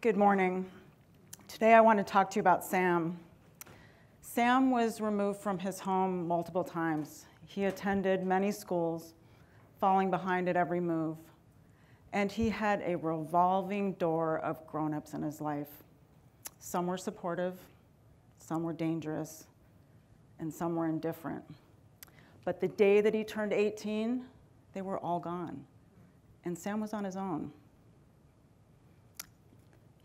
Good morning. Today I want to talk to you about Sam. Sam was removed from his home multiple times. He attended many schools, falling behind at every move. And he had a revolving door of grown-ups in his life. Some were supportive, some were dangerous, and some were indifferent. But the day that he turned 18, they were all gone. And Sam was on his own.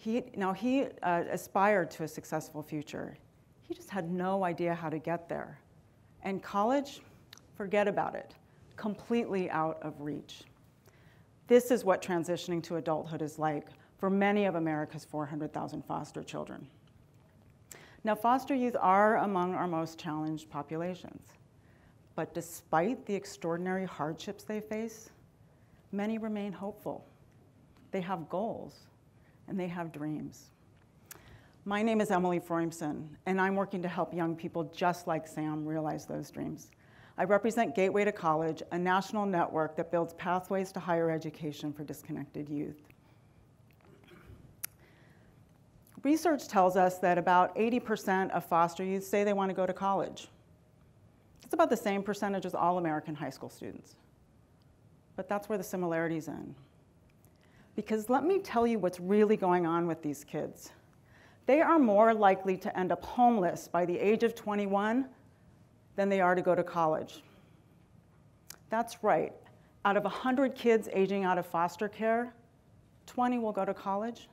He aspired to a successful future. He just had no idea how to get there. And college, forget about it. Completely out of reach. This is what transitioning to adulthood is like for many of America's 400,000 foster children. Now, foster youth are among our most challenged populations. But despite the extraordinary hardships they face, many remain hopeful. They have goals, and they have dreams. My name is Emily Froimson, and I'm working to help young people just like Sam realize those dreams. I represent Gateway to College, a national network that builds pathways to higher education for disconnected youth. Research tells us that about 80% of foster youth say they want to go to college. It's about the same percentage as all American high school students. But that's where the similarities end. Because let me tell you what's really going on with these kids. They are more likely to end up homeless by the age of 21 than they are to go to college. That's right. Out of 100 kids aging out of foster care, 20 will go to college,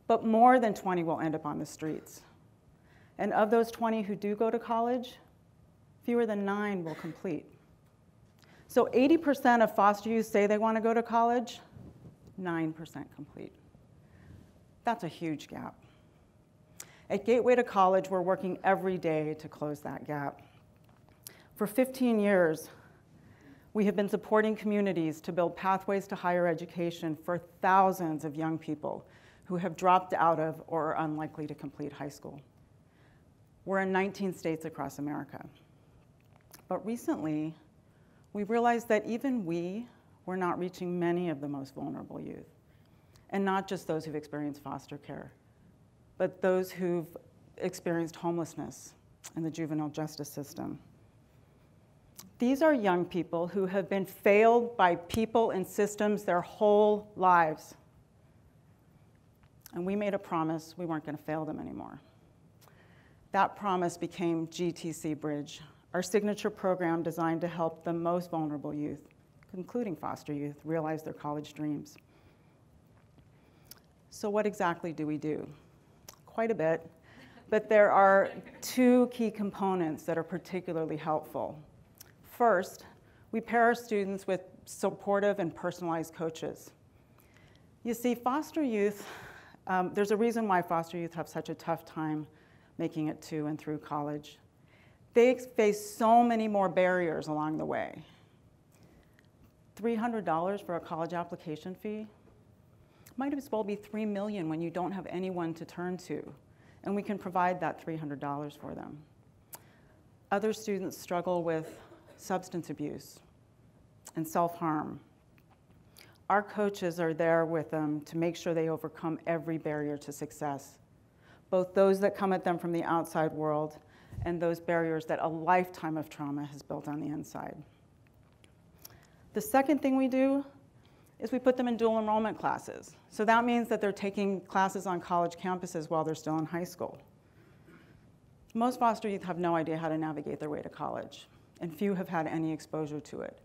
but more than 20 will end up on the streets. And of those 20 who do go to college, fewer than 9 will complete. So 80% of foster youth say they want to go to college, 9% complete. That's a huge gap. At Gateway to College, we're working every day to close that gap. For 15 years, we have been supporting communities to build pathways to higher education for thousands of young people who have dropped out of or are unlikely to complete high school. We're in 19 states across America. But recently, we realized that even we were not reaching many of the most vulnerable youth, and not just those who've experienced foster care, but those who've experienced homelessness in the juvenile justice system. These are young people who have been failed by people and systems their whole lives. And we made a promise we weren't going to fail them anymore. That promise became PDX Bridge, our signature program designed to help the most vulnerable youth, including foster youth, realize their college dreams. So what exactly do we do? Quite a bit, but there are 2 key components that are particularly helpful. First, we pair our students with supportive and personalized coaches. You see, foster youth, there's a reason why foster youth have such a tough time making it to and through college. They face so many more barriers along the way. $300 for a college application fee might as well be $3 million when you don't have anyone to turn to, and we can provide that $300 for them. Other students struggle with substance abuse and self-harm. Our coaches are there with them to make sure they overcome every barrier to success, both those that come at them from the outside world and those barriers that a lifetime of trauma has built on the inside. The second thing we do is we put them in dual enrollment classes. So that means that they're taking classes on college campuses while they're still in high school. Most foster youth have no idea how to navigate their way to college, and few have had any exposure to it.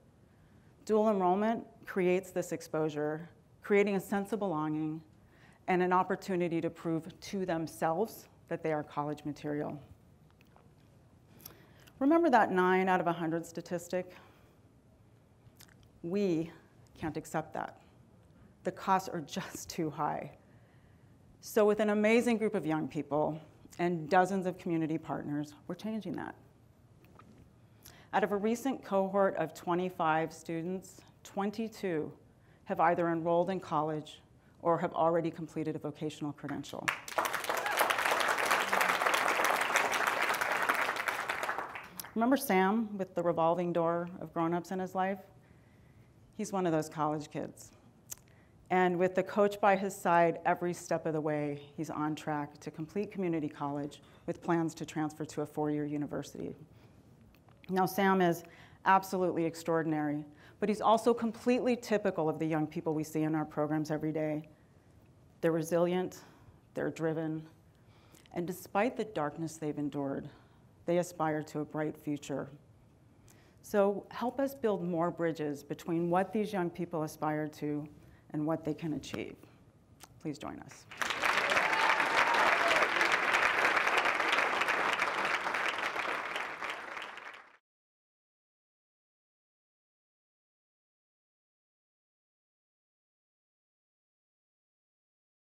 Dual enrollment creates this exposure, creating a sense of belonging and an opportunity to prove to themselves that they are college material. Remember that 9 out of 100 statistic? We can't accept that. The costs are just too high. So with an amazing group of young people and dozens of community partners, we're changing that. Out of a recent cohort of 25 students, 22 have either enrolled in college or have already completed a vocational credential. Remember Sam with the revolving door of grown-ups in his life? He's one of those college kids. And with the coach by his side every step of the way, he's on track to complete community college with plans to transfer to a four-year university. Now, Sam is absolutely extraordinary, but he's also completely typical of the young people we see in our programs every day. They're resilient, they're driven, and despite the darkness they've endured, they aspire to a bright future. So help us build more bridges between what these young people aspire to and what they can achieve. Please join us.